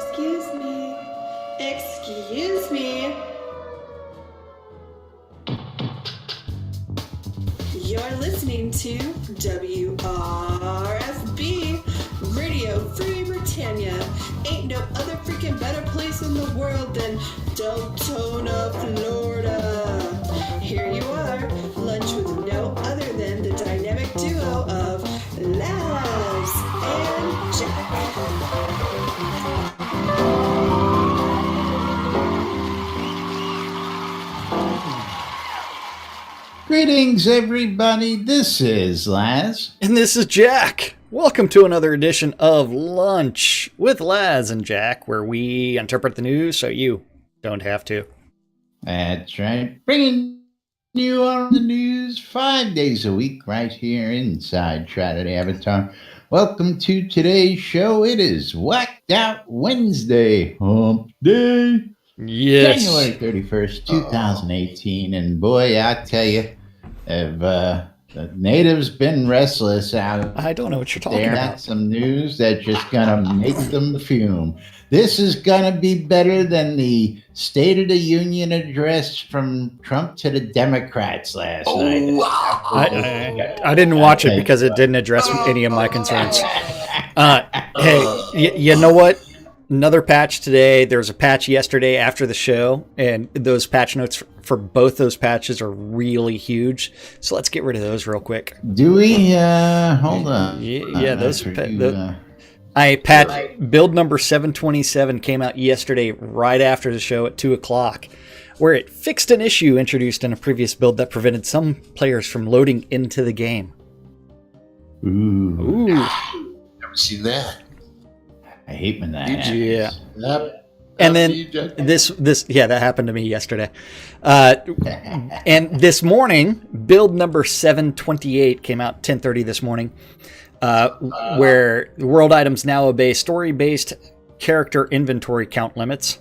Excuse me. Excuse me. You're listening to WRFB, Radio Free Britannia. Ain't no other freaking better place in the world than Deltona, Florida. Here you are, lunch with no other than the dynamic duo of Lazs and Jack. Greetings, everybody. This is Lazz. And this is Jack. Welcome to another edition of Lunch with Lazz and Jack, where we interpret the news so you don't have to. That's right. Bringing you on the news 5 days a week right here inside Shroud Avatar. Welcome to today's show. It is Whacked Out Wednesday. Hump Day. Yes. January 31st, 2018. And boy, I tell you, have the natives been restless out I don't know what you're talking there? about. That's some news that's just gonna make them fume. This is gonna be better than the State of the Union address from Trump to the Democrats last night. I didn't watch it because it didn't address any of my concerns. Hey, you know what? Another patch today. There was a patch yesterday after the show, and those patch notes for both those patches are really huge. So let's get rid of those real quick. Do we? Hold on. Yeah, those. Build number 727 came out yesterday, right after the show at 2:00, where it fixed an issue introduced in a previous build that prevented some players from loading into the game. Ooh. Never seen that. I hate when that happens. Yeah. Yep. And then this that happened to me yesterday. And this morning, build number 728 came out 10:30 this morning, where the world items now obey story-based character inventory count limits,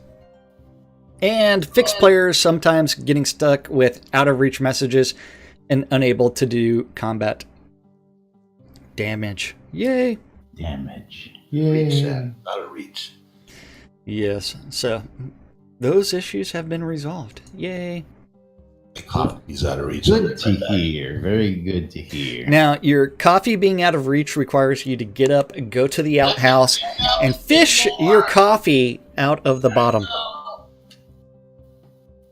and fixed players sometimes getting stuck with out-of-reach messages and unable to do combat damage. Yay! Damage. Reach, Yeah. out of reach. Yes, so those issues have been resolved. Yay! The coffee's out of reach. Good to hear. Very good to hear. Now, your coffee being out of reach requires you to get up, go to the outhouse, and fish your coffee out of the bottom.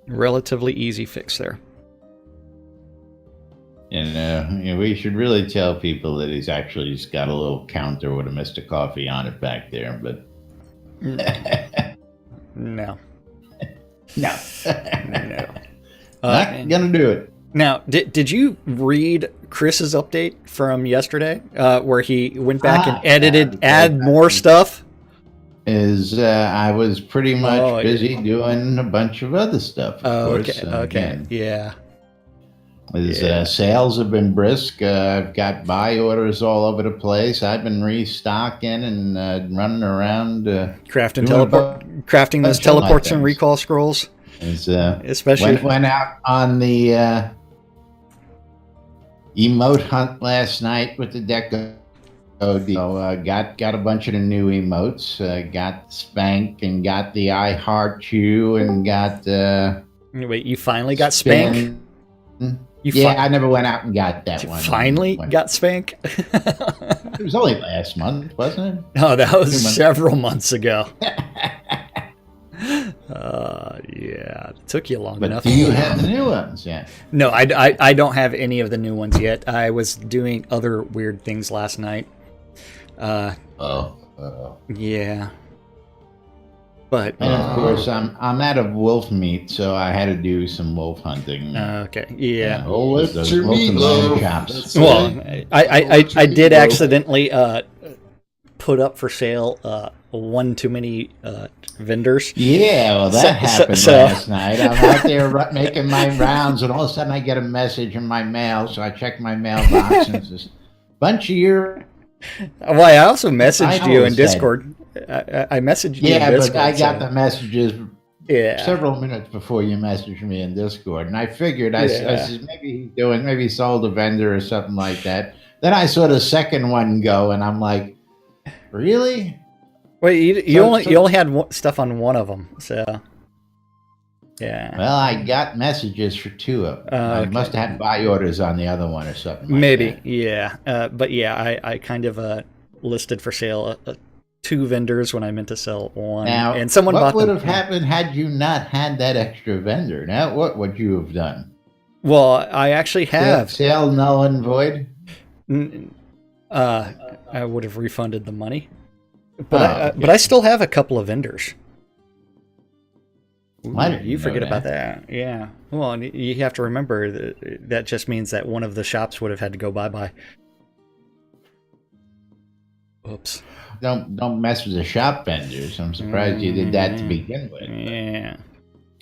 Relatively easy fix there. And we should really tell people that he's actually just got a little counter with a Mr. Coffee on it back there, but No. no. No. Not gonna do it. Now, did you read Chris's update from yesterday, where he went back and add more stuff? I was pretty much busy doing a bunch of other stuff, of course. Okay, yeah. Sales have been brisk. I've got buy orders all over the place. I've been restocking and running around. Crafting those teleports and recall scrolls. Especially went out on the emote hunt last night with the deco deal. Got a bunch of the new emotes. Got Spank and got the I Heart You and got. Wait, you finally got Spank? I never went out and got that one. Finally got Spank? It was only last month, wasn't it? Oh, that was several months ago. Yeah, it took you long enough. Do you have the new ones yet? No, I don't have any of the new ones yet. I was doing other weird things last night. Yeah. But and of course, I'm out of wolf meat, so I had to do some wolf hunting. Okay, yeah. What's your meatloaf? Well, I did accidentally put up for sale one too many vendors. Yeah, well, that happened last night. I'm out there making my rounds, and all of a sudden I get a message in my mail. So I check my mailbox, and it's this bunch of your. Well, I also messaged you in Discord. I messaged you in Discord. Yeah, but I got the messages several minutes before you messaged me in Discord, and I figured I said maybe he sold a vendor or something like that. Then I saw the second one go, and I'm like, really? Wait, you only had stuff on one of them, so yeah. Well, I got messages for 2 of them. I Okay. must have had buy orders on the other one or something. Maybe, like yeah. But yeah, I kind of listed for sale 2 vendors when I meant to sell one, Now, and someone what bought would them. have happened had you not had that extra vendor? Now, what would you have done? Well, I actually have. Sale null and void? I would have refunded the money, but I still have a couple of vendors. Ooh, Why didn't you you forget know about that? that? Yeah. Well, and you have to remember that just means that one of the shops would have had to go bye-bye. Oops. Don't mess with the shop vendors. I'm surprised you did that to begin with. Yeah.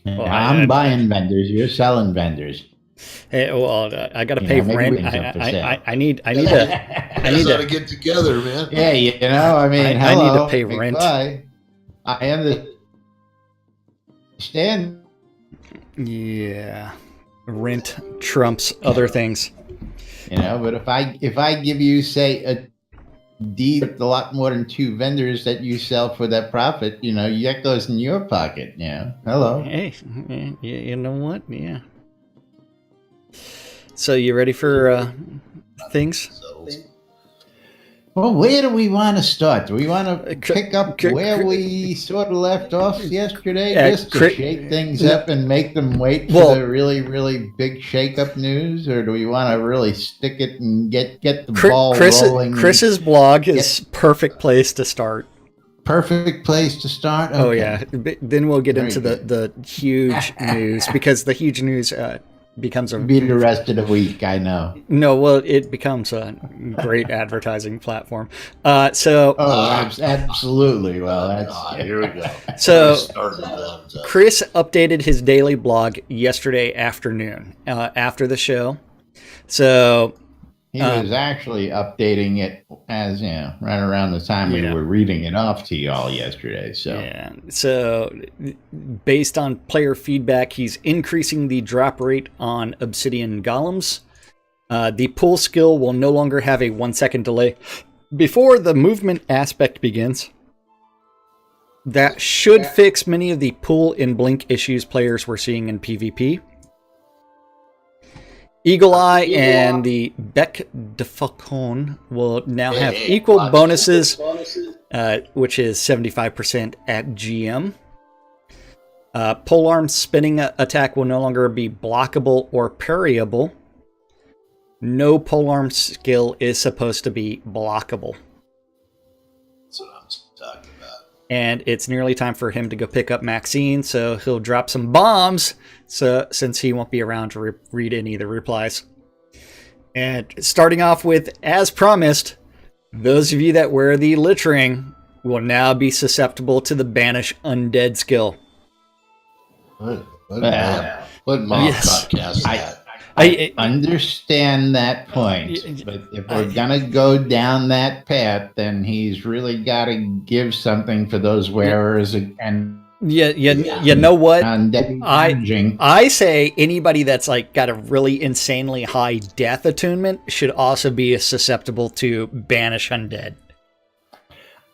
Well, Well, I'm buying vendors. You're selling vendors. Hey, well, I got to You pay know, maybe rent. we can jump for sale. I need to. I need to get together, man. Yeah, you know, I mean, I need to hello, pay big rent. guy. I understand. Yeah. Rent trumps other things. You know, but if I give you, say, a deed with a lot more than 2 vendors that you sell for that profit, you know, that goes in your pocket. You know, hello. Hey, you know what? Yeah. So you ready for things? Well, where do we want to start? Do we want to pick up where we sort of left off yesterday, just to shake things up and make them wait for the really, really big shake-up news, or do we want to really stick it and get the ball rolling? Chris's blog is perfect place to start. Perfect place to start. Okay. Oh yeah, then we'll get into good. the huge news, because the huge news becomes Be the rest of the week. I know. No, well, it becomes a great advertising platform. Absolutely. Well, that's Here we go. So Started that. Chris updated his daily blog yesterday afternoon after the show. So he was actually updating it as, you know, right around the time we were reading it off to y'all yesterday. So based on player feedback, he's increasing the drop rate on obsidian golems. The pull skill will no longer have a 1-second delay before the movement aspect begins. That should fix many of the pull and blink issues players were seeing in PvP. Eagle Eye and the Bec de Faucon will now have equal bonuses, which is 75% at GM. Polearm spinning attack will no longer be blockable or parryable. No polearm skill is supposed to be blockable. That's what I'm talking about. And it's nearly time for him to go pick up Maxine, so he'll drop some bombs, since he won't be around to read any of the replies. And starting off with, as promised, those of you that wear the Lich Ring will now be susceptible to the Banish Undead skill. What mob podcast that? I understand that point, but if we're gonna go down that path, then he's really got to give something for those wearers and you know what? I I say anybody that's like got a really insanely high death attunement should also be susceptible to Banish Undead.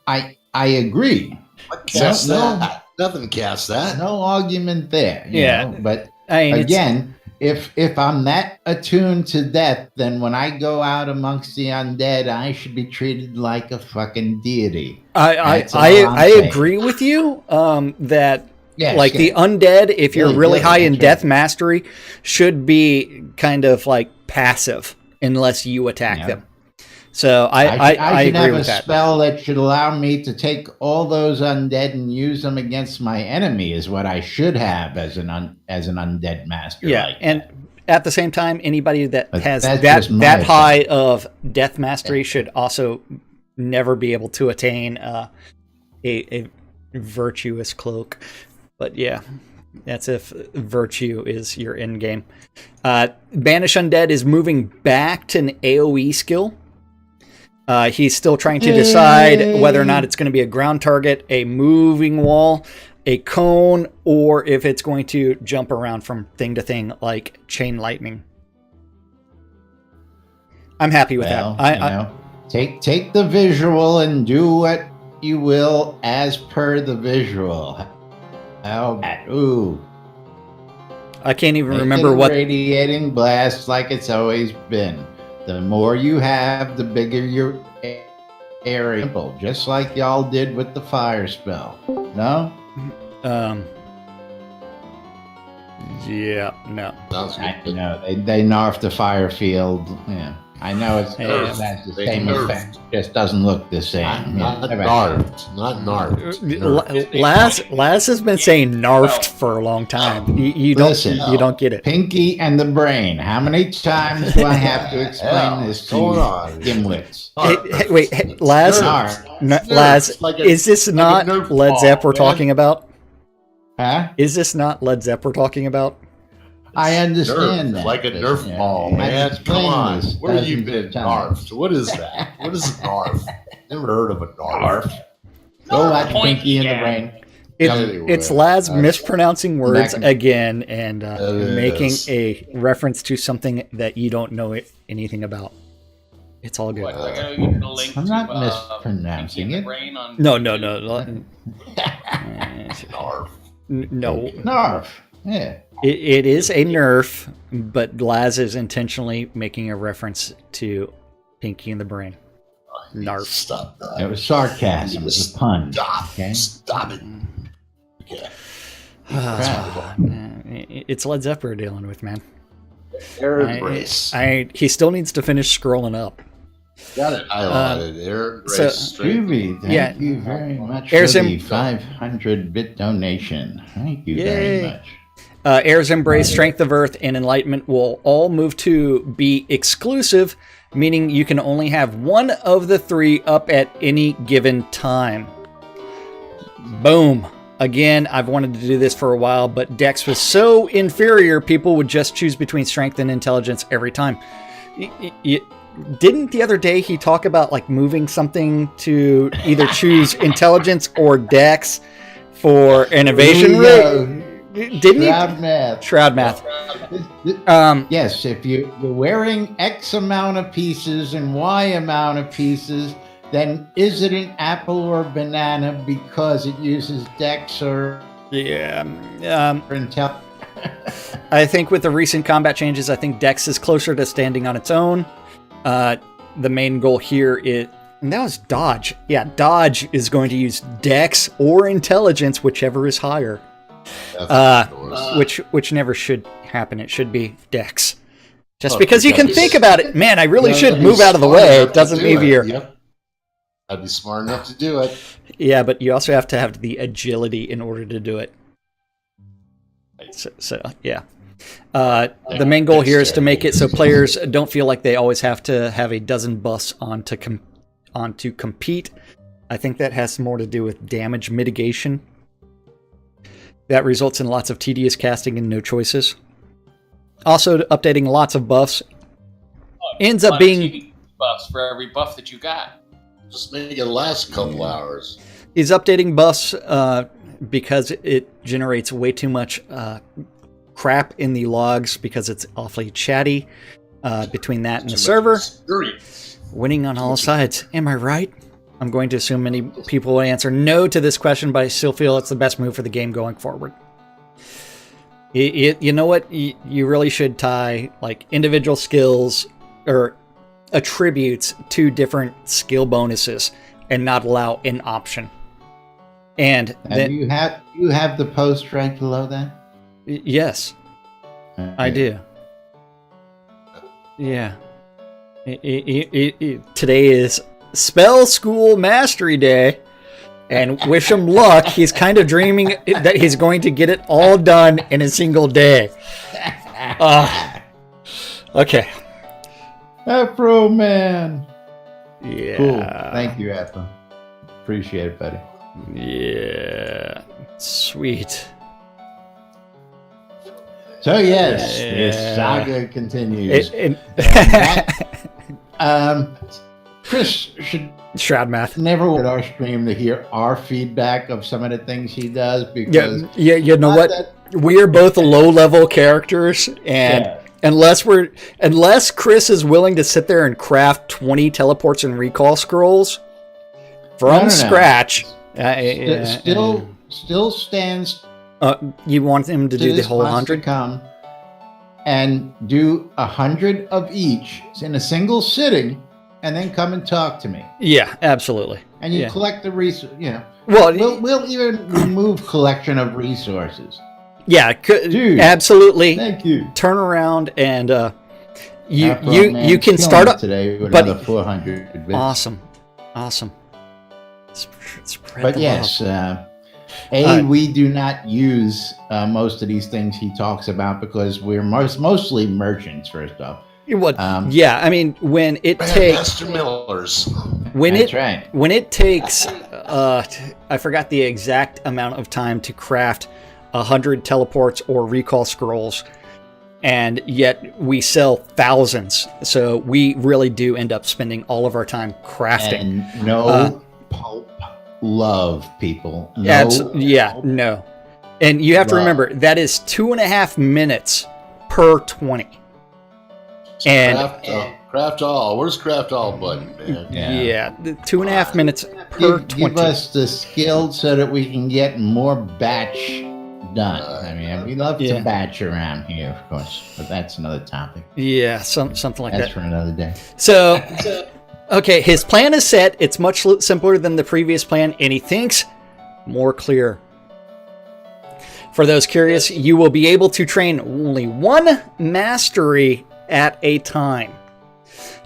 I agree. What casts that? Nothing casts that. No argument there. You know, but I mean, again, if I'm that attuned to death, then when I go out amongst the undead, I should be treated like a fucking deity. I agree with you that the undead, if you're really high in death mastery, should be kind of like passive unless you attack them. So I should agree have with a that. spell that should allow me to take all those undead and use them against my enemy is what I should have as an undead master. Yeah, and at the same time, anybody that has that opinion. high of death mastery should also never be able to attain a virtuous cloak. But yeah, that's if virtue is your end game. Banish Undead is moving back to an AoE skill. He's still trying to decide whether or not it's going to be a ground target, a moving wall, a cone, or if it's going to jump around from thing to thing like chain lightning. I'm happy with that. Take the visual and do what you will as per the visual. How bad? Ooh. I can't even Make remember it a what. radiating blast like it's always been. The more you have, the bigger your area. Simple, just like y'all did with the fire spell. No? Yeah, no. Sounds I good. know. They nerfed the fire field. Yeah. I know it's Yeah. that's the They same nerfed. effect. Just doesn't look the same. Not Yeah. narfed. Not narfed. Laz has been saying narfed for a long time. You Listen. don't get it. Pinky and the brain. How many times do I have to explain this to Hold you? on. Gimwits. Wait, Laz, Laz, Like a- is this not Nerf Led ball, Zepp we're man. talking about? Huh? Is this not Led Zepp we're talking about? I understand Nerf, that. like a Nerf Yeah. ball, I've man. Come explained on. this Where have you dozens been of times. narfed? What is that? What is a narf? Never heard of a narf. Go watch Pinky and the Brain. Anyway, It's Laz mispronouncing words back- again and It making is. a reference to something that you don't know anything about. It's all good. What, I gotta get the link I'm to, not mispronouncing Pinky and it. the Brain on No. narf. No. Narf. Yeah. It is a nerf, but Laz is intentionally making a reference to Pinky and the Brain. Narf. Stop that. It was sarcasm. It was a pun. Stop. Okay. Stop it. Okay. It's Led Zepp we're dealing with, man. Air embrace. He still needs to finish scrolling up. Got it highlighted. Air embrace. so- straight. Juby, thank you very much Airs for him- the 500-bit donation. Thank you Yay. very much. Air's Embrace, Strength of Earth, and Enlightenment will all move to be exclusive, meaning you can only have one of the three up at any given time. Boom. Again, I've wanted to do this for a while, but Dex was so inferior, people would just choose between Strength and Intelligence every time. Didn't the other day he talk about like moving something to either choose Intelligence or Dex for an evasion rate? Didn't Shroud he? math. Shroud math. Yes, if you're wearing X amount of pieces and Y amount of pieces, then is it an apple or banana because it uses Dex or Yeah. Intel? I think with the recent combat changes, I think Dex is closer to standing on its own. The main goal here is, and that was Dodge. Yeah, Dodge is going to use Dex or Intelligence, whichever is higher. Which never should happen. It should be Dex. Just because you can think about it. Man, I really should move out of the way. It doesn't move your... Yep. I'd be smart enough to do it. Yeah, but you also have to have the agility in order to do it. So yeah. The main goal here is to make it so players don't feel like they always have to have a dozen buffs on to compete. I think that has more to do with damage mitigation. That results in lots of tedious casting and no choices. Also, updating lots of buffs ends up being... buffs for every buff that you got. Just make it last a couple hours. Is updating buffs because it generates way too much crap in the logs because it's awfully chatty between that and the server. Winning on all sides. Am I right? I'm going to assume many people will answer no to this question, but I still feel it's the best move for the game going forward. You know what? You really should tie like individual skills or attributes to different skill bonuses and not allow an option. And then you have the post right below that? Yes, I do. Yeah. Today is Spell School Mastery Day, and wish him luck. He's kind of dreaming that he's going to get it all done in a single day. Okay. Afro Man. Yeah. Cool. Thank you, Afro. Appreciate it, buddy. Yeah. Sweet. So yes, this saga continues. Chris should Shroud math. never at our stream to hear our feedback of some of the things he does because Yeah. You know what? We're both low-level characters, and unless Chris is willing to sit there and craft 20 teleports and recall scrolls from No. scratch. Still stands You want him to do the this whole wants to 100? come and do 100 of each in a single sitting, and then come and talk to me. Yeah, absolutely. And you Yeah. collect the resource. You know, Well, we'll even remove collection of resources. yeah, Dude, absolutely. Thank you. Turn around and you After all, you man, you can killing start it up. today with but- another 400 bits. Awesome. Spread But the yes, love. we do not use most of these things he talks about because we're mostly merchants. First off, What? um, Yeah, I mean, when it takes Grandmaster Millers. that's right. when it takes I forgot the exact amount of time to craft 100 teleports or recall scrolls, and yet we sell thousands, so we really do end up spending all of our time crafting. And no pulp love, people. No pulp. No. And you have to Love. remember that is 2.5 minutes per 20. And Craft all. Where's Craft all button, man? yeah, 2.5 minutes per 20. Give us the skill so that we can get more batch done. I mean, we love Yeah. to batch around here, of course, but that's another topic. Yeah, something like That's that. for another day. So, okay, his plan is set. It's much simpler than the previous plan, and he thinks more clear. For those curious, you will be able to train only one mastery at a time.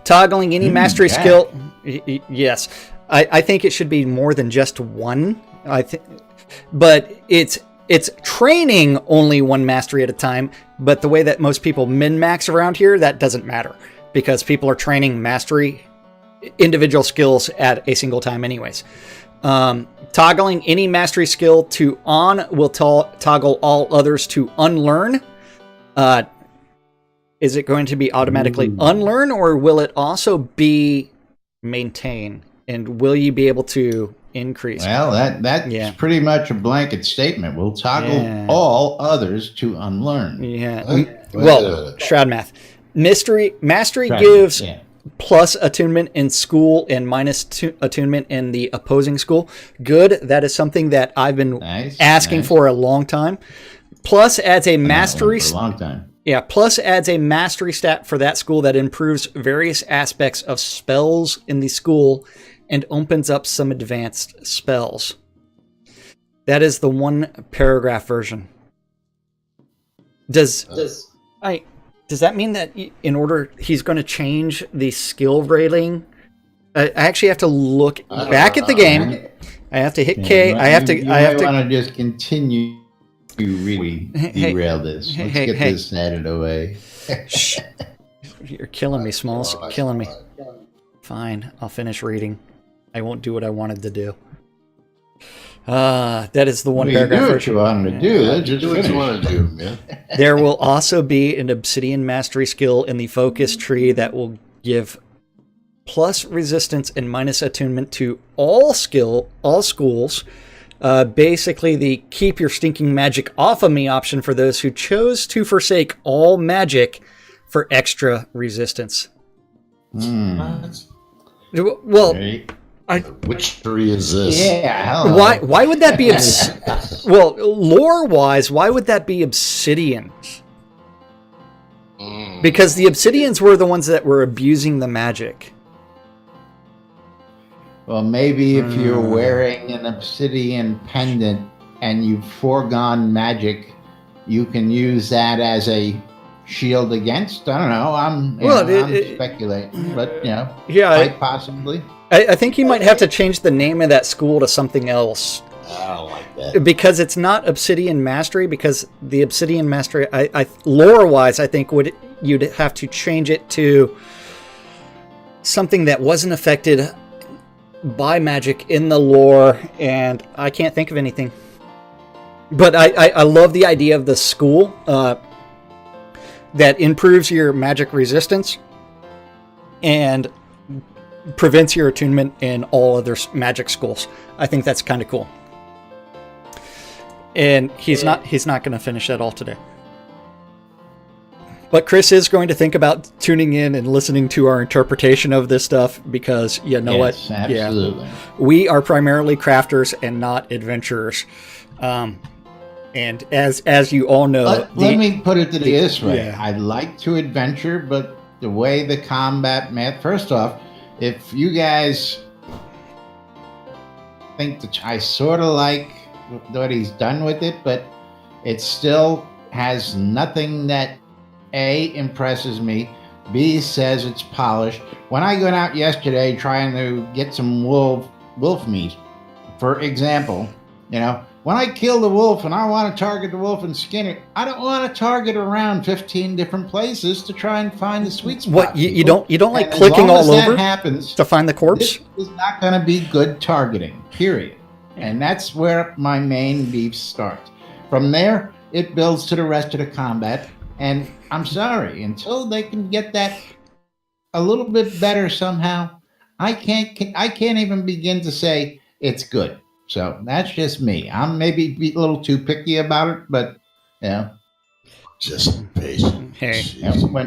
Toggling any mastery yeah. skill. Yes, I think it should be more than just one. But it's training only one mastery at a time. But the way that most people min-max around here, that doesn't matter because people are training mastery individual skills at a single time anyways. Toggling any mastery skill to on will toggle all others to unlearn. Is it going to be automatically unlearn, or will it also be maintain? And will you be able to increase? Well, that's pretty much a blanket statement. We'll toggle all others to unlearn. Yeah. Well, Shroud Math. Mastery gives plus attunement in school and minus attunement in the opposing school. Good. That is something that I've been asking for a long time. Plus adds a mastery. For a long time. Yeah, plus adds a mastery stat for that school that improves various aspects of spells in the school and opens up some advanced spells. That is the one paragraph version. Does that mean that in order he's going to change the skill rating? I actually have to look back at the game. I have to hit K. I have to. You might want to just continue. You really derail this. Let's get this added away. Shh. You're killing me, Smalls. Killing me. Fine. I'll finish reading. I won't do what I wanted to do. That is the one paragraph. Do what you wanted to do. Just do what you want to do, man. There will also be an obsidian mastery skill in the focus tree that will give plus resistance and minus attunement to all schools. Basically the keep your stinking magic off of me option for those who chose to forsake all magic for extra resistance. Well, which tree is this? Yeah. Why would that be well, lore-wise, why would that be obsidian? Because the obsidians were the ones that were abusing the magic. Well, maybe if you're wearing an obsidian pendant and you've foregone magic, you can use that as a shield against. I don't know. I'm speculating, but quite possibly. I think you might have to change the name of that school to something else. I don't like that. Because it's not Obsidian Mastery, because the Obsidian Mastery, lore-wise, I think you'd have to change it to something that wasn't affected by magic in the lore, and I can't think of anything. But I love the idea of the school that improves your magic resistance and prevents your attunement in all other magic schools. I think that's kind of cool. And he's not going to finish that all today. But Chris is going to think about tuning in and listening to our interpretation of this stuff because you know Yes, what? absolutely. Yeah, we are primarily crafters and not adventurers. And as you all know, Let me put it this way. yeah. I like to adventure, but the way the combat math, first off, if you guys think that I sort of like what he's done with it, but it still has nothing that A, impresses me, B, says it's polished. When I went out yesterday trying to get some wolf meat, for example, when I kill the wolf and I want to target the wolf and skin it, I don't want to target around 15 different places to try and find the sweet spot. What you don't like And clicking all as long as over that happens to find the corpse? This is not going to be good targeting, period. And that's where my main beef starts. From there, it builds to the rest of the combat. And I'm sorry, until they can get that a little bit better somehow, I can't even begin to say it's good. So that's just me. I'm maybe a little too picky about it, but Just patient. Hey.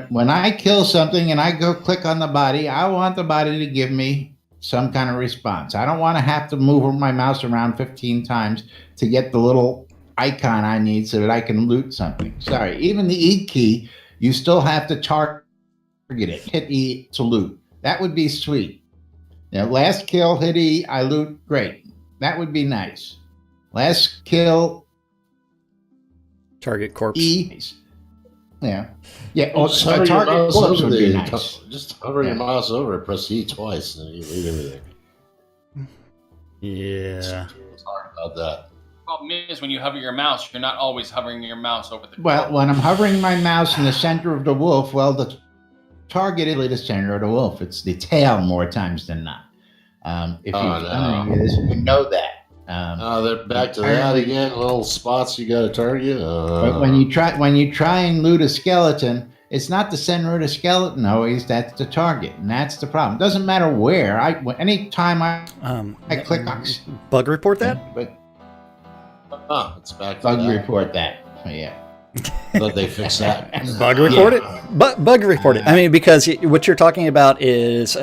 when I kill something and I go click on the body, I want the body to give me some kind of response. I don't want to have to move my mouse around 15 times to get the little icon I need so that I can loot something. Sorry, even the E key, you still have to target it. Hit E to loot. That would be sweet. Last kill, hit E, I loot. Great. That would be nice. Last kill, Target corpse. E. Yeah. Just A hover your target mouse corpse over would be the. nice. Just hover your mouse over it, press E twice, and you loot everything. Yeah. It's hard about that. The problem is when you hover your mouse, you're not always hovering your mouse over the. Well, when I'm hovering my mouse in the center of the wolf, the target is really the center of the wolf. It's the tail more times than not. If you've done any of this, you know that. They're back to that again. Little spots you got to target. But when you try and loot a skeleton, it's not the center of the skeleton always. That's the target, and that's the problem. It doesn't matter where. Anytime I click on bug report that. But it's back to bug that. report that. Yeah. But they fixed that. Bug report it. Bug report it. I mean, because what you're talking about is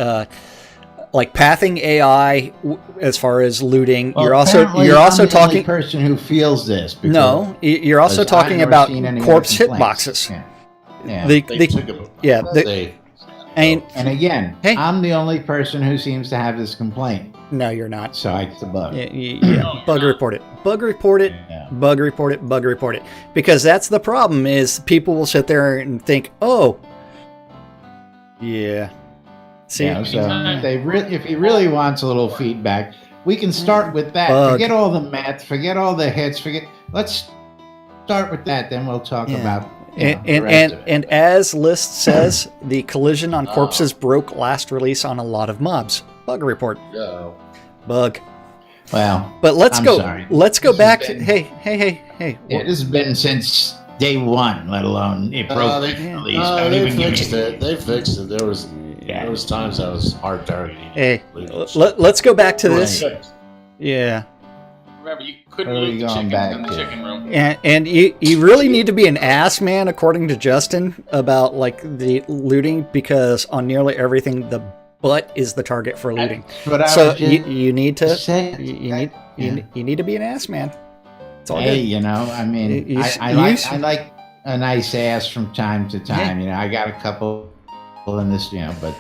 like pathing AI as far as looting. Well, you're also I'm the only talking person who feels this. No, you're also because I've talking never about seen any corpse other hitboxes. complaints. Yeah. They took them. And again, Hey. I'm the only person who seems to have this complaint. No, you're not. So it's a bug. Yeah. Bug report it. Bug report it. Yeah. Bug report it. Bug report it. Because that's the problem is people will sit there and think, oh, yeah. See, If he really wants a little feedback, we can start with that. Bug. Forget all the math. Forget all the hits. Let's start with that. Then we'll talk about. And as List says, the collision on corpses broke last release on a lot of mobs. Bug report. Yeah. Bug. Well, But let's I'm go. sorry. Let's go This back. has To, been- hey. It has been since day one, let alone it broke. They fixed it. They fixed it. There was times I was hard targeting. Hey, let's go back to this. Right. Yeah. Remember, you couldn't Where are we loot the going chickens back in the to? chicken room. And you really need to be an ass man, according to Justin, about like the looting, because on nearly everything, the butt is the target for looting. But I So was just you need to saying- you need to be an ass man. It's all Hey, good. I mean, You- I like a nice ass from time to time. I got a couple in this, but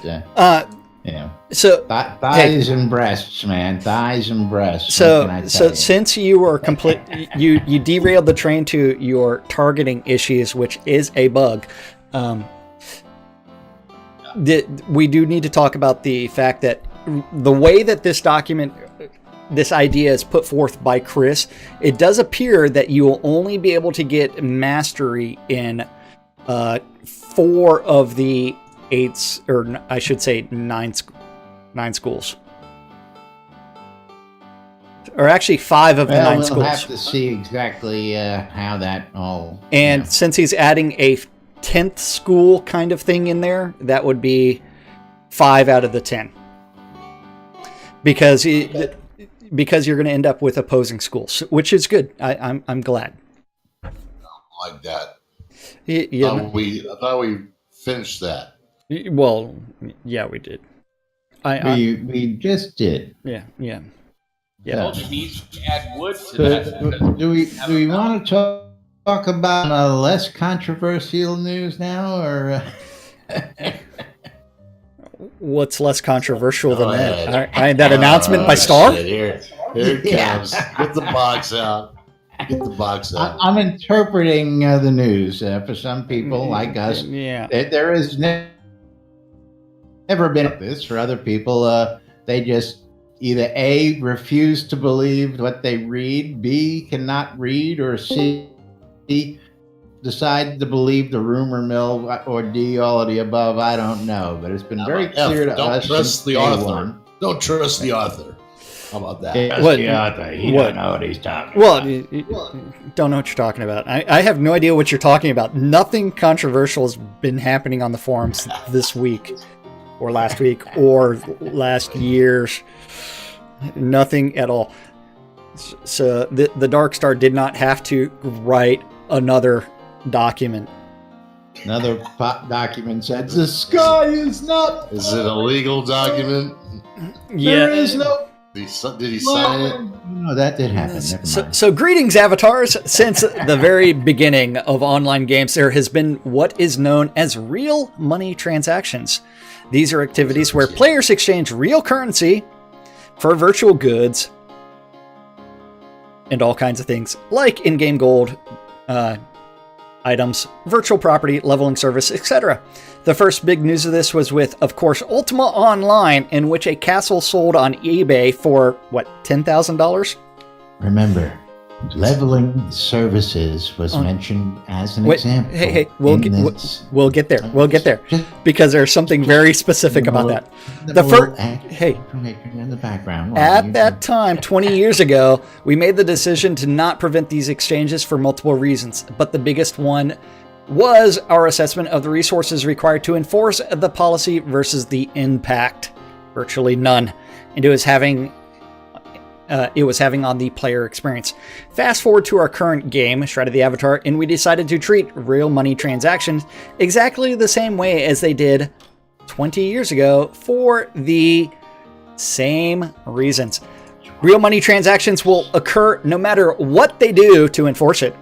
So thighs and breasts, man, thighs and breasts. What can I tell So you? since you were you derailed the train to your targeting issues, which is a bug. We do need to talk about the fact that the way that this idea is put forth by Chris, it does appear that you will only be able to get mastery in 4 of the 8, or I should say 9 schools. Or actually 5 of the 9 schools. We'll have to see exactly how that all. And since he's adding a 10th school kind of thing in there, that would be 5 out of the 10. Because you're going to end up with opposing schools, which is good. I'm glad. Like that. I thought we finished that. Well, yeah, we did. We just did. Yeah. Well, it needs to add wood to So, that. do we want to talk about less controversial news now, or? What's less controversial than ahead. that? That announcement by Starr? Here it comes. Get the box out. Get the box out. I'm interpreting the news for some people like us. Yeah. There is never been this for other people. They just either A, refuse to believe what they read, B, cannot read, or C, decide to believe the rumor mill, or D, all of the above. I don't know, but it's been very clear to us. Don't trust the author. One. Don't trust the author. How about that? The author. He don't know what he's talking Well, about. don't know what you're talking about. I have no idea what you're talking about. Nothing controversial has been happening on the forums this week, or last week, or last year's. Nothing at all. So the Dark Star did not have to write another document. Another document said the sky is not. Is it a legal document? There is no. Did he sign it? No, that did happen. Never mind. So greetings, avatars. Since the very beginning of online games, there has been what is known as real money transactions. These are activities where players exchange real currency for virtual goods and all kinds of things, like in-game gold, items, virtual property, leveling service, etc. The first big news of this was with, of course, Ultima Online, in which a castle sold on eBay for, what, $10,000? Remember, leveling services was mentioned as an example. Hey, we'll get there. We'll get there. Because there's something very specific about that. The first, in the background. At that time, 20 years ago, we made the decision to not prevent these exchanges for multiple reasons, but the biggest one was our assessment of the resources required to enforce the policy versus the impact. Virtually none. And it was having on the player experience. Fast forward to our current game, Shroud of the Avatar, and we decided to treat real money transactions exactly the same way as they did 20 years ago for the same reasons. Real money transactions will occur no matter what they do to enforce it.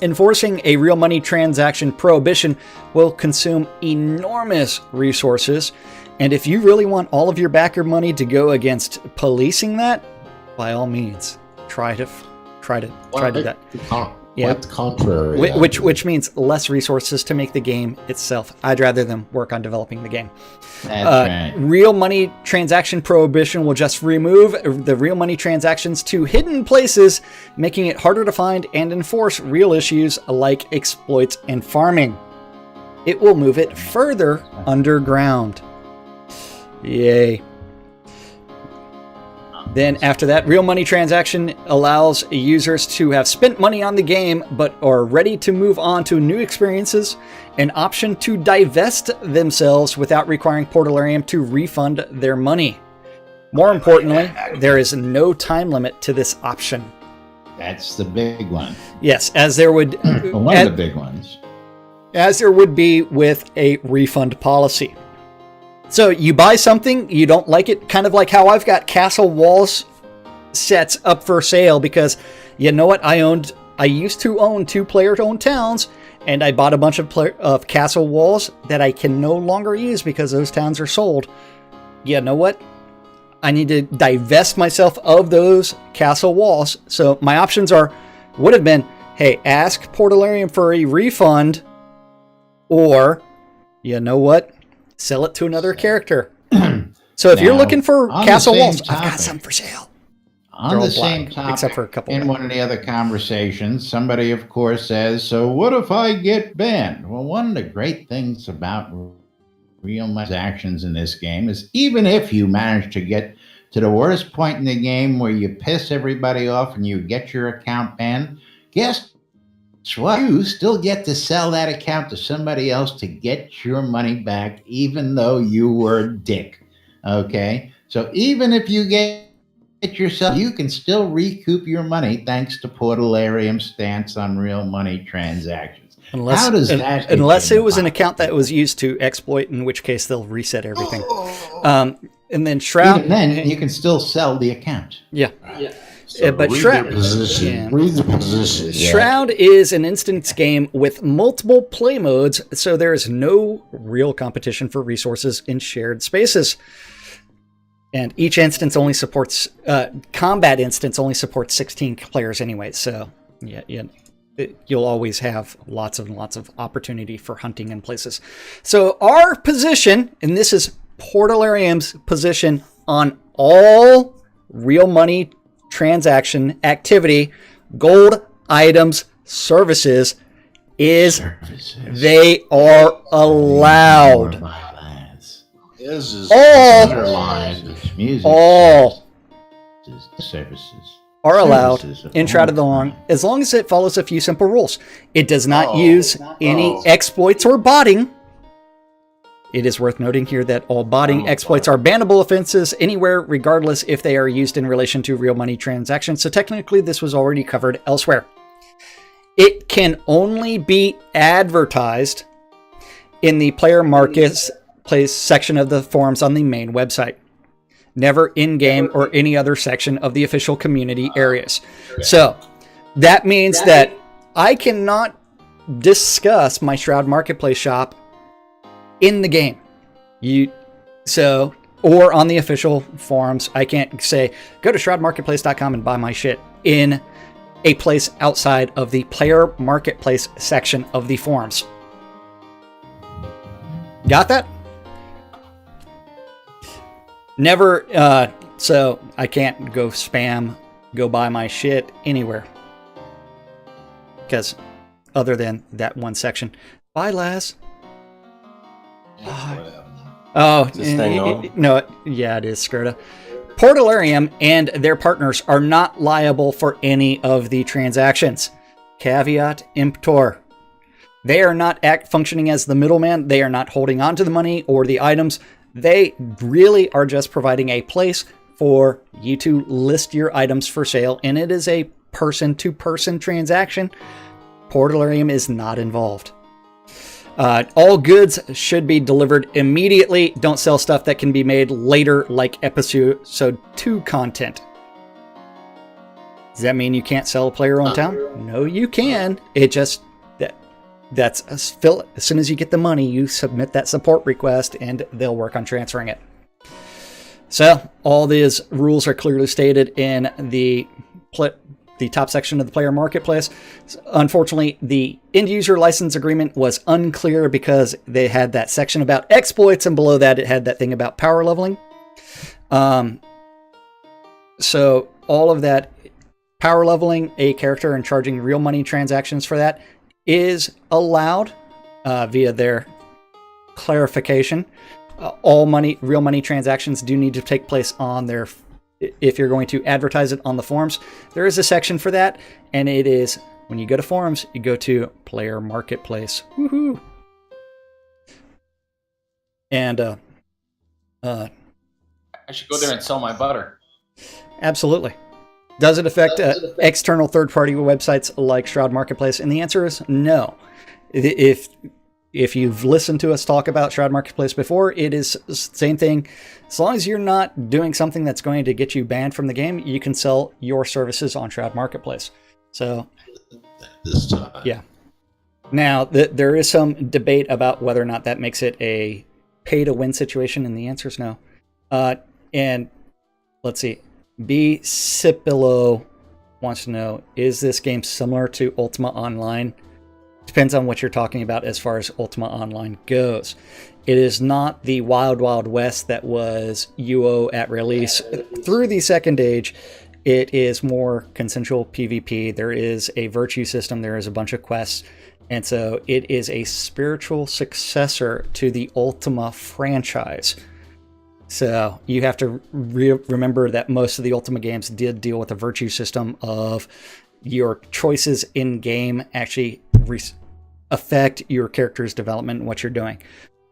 Enforcing a real money transaction prohibition will consume enormous resources, and if you really want all of your backer money to go against policing that, by all means, try to do that. Quite the contrary. Which means less resources to make the game itself. I'd rather them work on developing the game. That's right. Real money transaction prohibition will just remove the real money transactions to hidden places, making it harder to find and enforce real issues like exploits and farming. It will move it further underground. Yay. Then after that, real money transaction allows users to have spent money on the game but are ready to move on to new experiences, an option to divest themselves without requiring Portalarium to refund their money. More importantly, there is no time limit to this option. That's the big one. Yes, as there would One of the big ones. As there would be with a refund policy. So you buy something, you don't like it, kind of like how I've got Castle Walls sets up for sale because, you know what, I used to own 2 player-owned towns, and I bought a bunch of Castle Walls that I can no longer use because those towns are sold. You know what? I need to divest myself of those Castle Walls. So my options would have been, hey, ask Portalarium for a refund, or, you know what? Sell it to another character. So if you're looking for Castle Walls, I've got some for sale. On the same topic, except for a couple in one of the other conversations, somebody, of course, says, so what if I get banned? Well, one of the great things about real money actions in this game is even if you manage to get to the worst point in the game where you piss everybody off and you get your account banned, guess what? You still get to sell that account to somebody else to get your money back, even though you were a dick. Okay? So even if you get yourself, you can still recoup your money thanks to Portalarium's stance on real money transactions. Unless, How does that unless get it was an in the account that was used to exploit, in which case they'll reset everything. And then Shroud. Even then, you can still sell the account. Yeah. So but read Shroud- their position. yeah. Read the position. Shroud is an instance game with multiple play modes, so there is no real competition for resources in shared spaces. And each instance only supports combat instance only supports 16 players anyway. So you'll always have lots and lots of opportunity for hunting in places. So our position, and this is Portalarium's position on all real money transaction activity, gold, items, services, is they are allowed. Is All- underlined. Music. All services. are allowed Services of in Shroud of the all Long kinds. as long as it follows a few simple rules. It does not use any Oh. exploits or botting. It is worth noting here that all botting exploits are bannable offenses anywhere, regardless if they are used in relation to real money transactions. So technically, this was already covered elsewhere. It can only be advertised in the player marketplace section of the forums on the main website. Never in-game or any other section of the official community areas. So that means that I cannot discuss my Shroud Marketplace shop in the game. Or on the official forums. I can't say, go to shroudmarketplace.com and buy my shit in a place outside of the player marketplace section of the forums. Got that? Never, so I can't go spam, go buy my shit anywhere. Because other than that one section. Bye, Lazz. Oh, Is this thing on? no, yeah, it is, Scroda. Portalarium and their partners are not liable for any of the transactions. Caveat emptor. They are not functioning as the middleman. They are not holding on to the money or the items. They really are just providing a place for you to list your items for sale, and it is a person-to-person transaction. Portalarium is not involved. All goods should be delivered immediately. Don't sell stuff that can be made later, like episode 2 content. Does that mean you can't sell a player on town? No, you can. It just that's as soon as you get the money, you submit that support request, and they'll work on transferring it. So all these rules are clearly stated in the top section of the player marketplace. Unfortunately, the end user license agreement was unclear because they had that section about exploits, and below that it had that thing about power leveling. So all of that power leveling a character and charging real money transactions for that is allowed via their clarification. All real money transactions do need to take place on their. If you're going to advertise it on the forums, there is a section for that, and it is when you go to forums, you go to Player Marketplace. Woohoo! And I should go there and sell my butter. absolutely. Does it affect external third-party websites like Shroud Marketplace? And the answer is no. If you've listened to us talk about Shroud Marketplace before, it is the same thing. As long as you're not doing something that's going to get you banned from the game, you can sell your services on Shroud Marketplace. So, This time. yeah. Now, there is some debate about whether or not that makes it a pay-to-win situation, and the answer is no. And let's see. B. Cipillo wants to know, is this game similar to Ultima Online? Depends on what you're talking about as far as Ultima Online goes. It is not the Wild Wild West that was UO at release. Through the Second Age, it is more consensual PvP. There is a virtue system. There is a bunch of quests. And so it is a spiritual successor to the Ultima franchise. So you have to remember that most of the Ultima games did deal with a virtue system of your choices in game actually affect your character's development and what you're doing.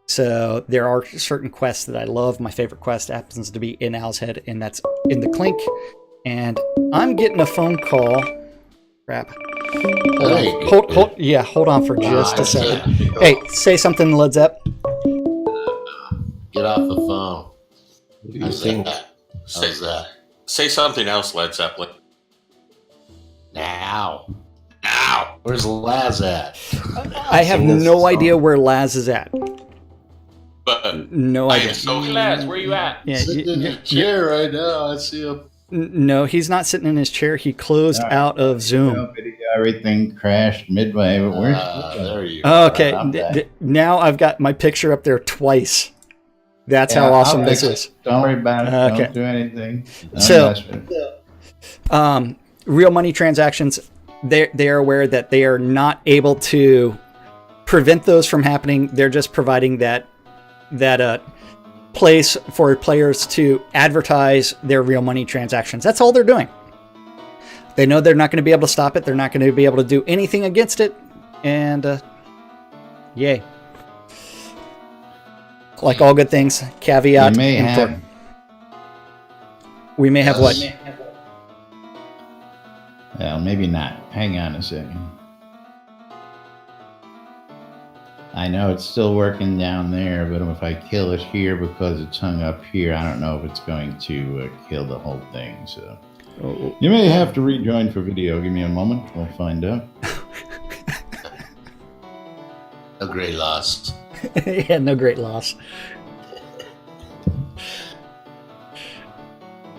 So there are certain quests that I love. My favorite quest happens to be in Owl's Head, and that's in the Clink. And I'm getting a phone call. Crap. Hey, Hold on for just a second. Hey, say something, Led Zepp. get off the phone. What do you think? How's that? Say something else, Led Zeppelin. Now. Where's Lazz at? I have no idea where Lazz is at. But No I idea. am so Lads, where you at? Yeah, Sitting in a chair right now. I see him. no, he's not sitting in his chair. He closed out of Zoom. Everything crashed midway, but where's There you go. Okay, now I've got my picture up there twice. That's how awesome this is. Don't worry about it. Okay. Don't do anything. Don't So- mess with it. Real money transactions, they are aware that they are not able to prevent those from happening. They're just providing that place for players to advertise their real money transactions. That's all they're doing. They know they're not going to be able to stop it. They're not going to be able to do anything against it. And yay. Like all good things, caveat. We may have what? Well, maybe not. Hang on a second. I know it's still working down there, but if I kill it here because it's hung up here, I don't know if it's going to kill the whole thing. So you may have to rejoin for video. Give me a moment. We'll find out. A great loss. Yeah, no great loss.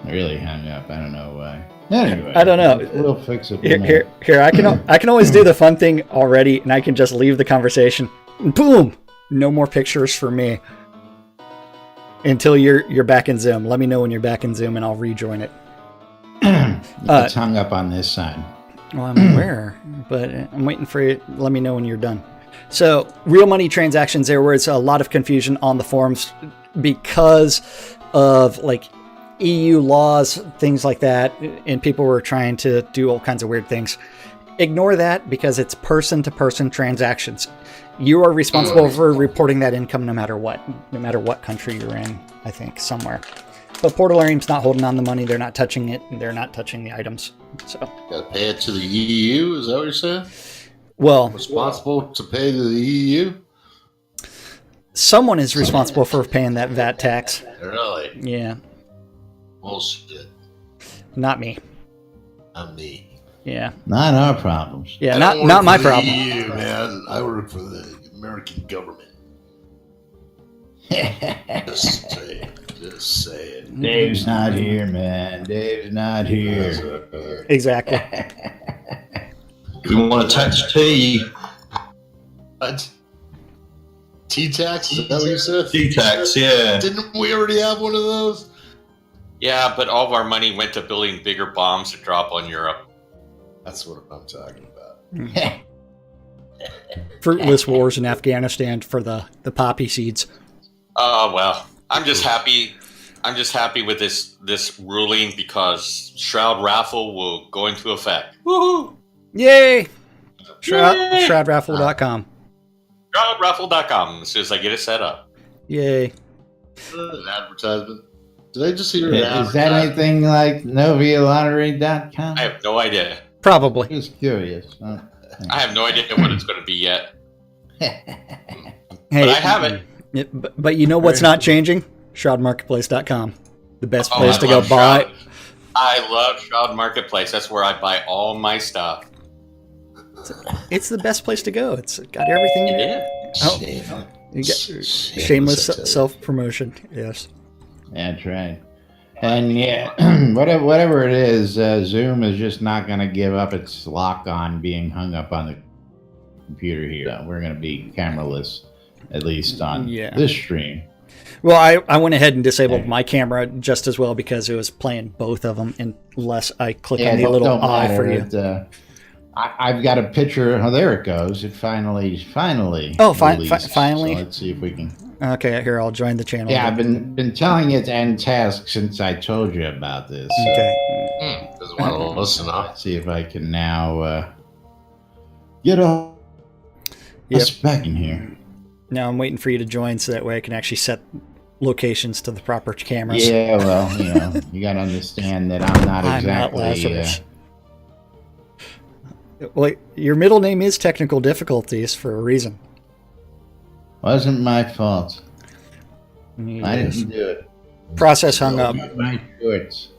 I really hung up. I don't know why. Anyway, I don't know. We'll fix it. Here. I can always do the fun thing already, and I can just leave the conversation. Boom! No more pictures for me until you're back in Zoom. Let me know when you're back in Zoom, and I'll rejoin it. It's hung up on this side. Well, I'm aware, but I'm waiting for you. Let me know when you're done. So, real money transactions. There was a lot of confusion on the forums because of like EU laws, things like that, and people were trying to do all kinds of weird things. Ignore that because it's person-to-person transactions. You are responsible for reporting that income no matter what country you're in, I think, somewhere. But Portalarium's not holding on the money. They're not touching it. And they're not touching the items. So, Got to pay it to the EU. Is that what you're saying? well, Responsible to pay to the EU? someone is responsible for paying that VAT tax. Really? Yeah, Bullshit. not me. Not me. Yeah, Not our problems. yeah, I not don't not work my for the problem. EU, man. I work for the American government. Just saying. Dave's not here, man. Dave's not here. Exactly. We want to tax tea. What? T-tax? Is that what you said? Tea tax, yeah. Didn't we already have one of those? yeah, but all of our money went to building bigger bombs to drop on Europe. That's what I'm talking about. Fruitless wars in Afghanistan for the poppy seeds. Oh well, I'm just happy. I'm just happy with this ruling because Shroud raffle will go into effect. Woohoo! Yay! ShroudRaffle.com. ShroudRaffle.com as soon as I get it set up. Yay. An advertisement. Did I just hear an Is that advertisement? anything like NoviaLottery.com? I have no idea. Probably. Just curious. Huh? I have no idea what it's going to be yet. Hey, But I have it. But you know what's not changing? ShroudMarketplace.com. The best place to I go love buy. Shroud. I love Shroud Marketplace. That's where I buy all my stuff. It's the best place to go. It's got everything in it. Yeah. Oh, you got shameless self-promotion. Yes. That's right. And yeah, whatever it is, Zoom is just not going to give up its lock on being hung up on the computer here. We're going to be cameraless, at least on this stream. Well, I went ahead and disabled my camera just as well because it was playing both of them unless I click on the little eye for you. I've got a picture. Oh, there it goes. It finally. Oh, released. finally. So let's see if we can. Okay, here, I'll join the channel. Yeah, I've been telling it to end task since I told you about this. Okay. Doesn't want to listen, huh? Let's see if I can now get us back in here. Now I'm waiting for you to join so that way I can actually set locations to the proper cameras. Yeah, well, you got to understand that I'm not I'm not exactly. Lazarus. Well, your middle name is Technical Difficulties for a reason. Wasn't my fault. I Yes. didn't do it. Process hung up. My shorts.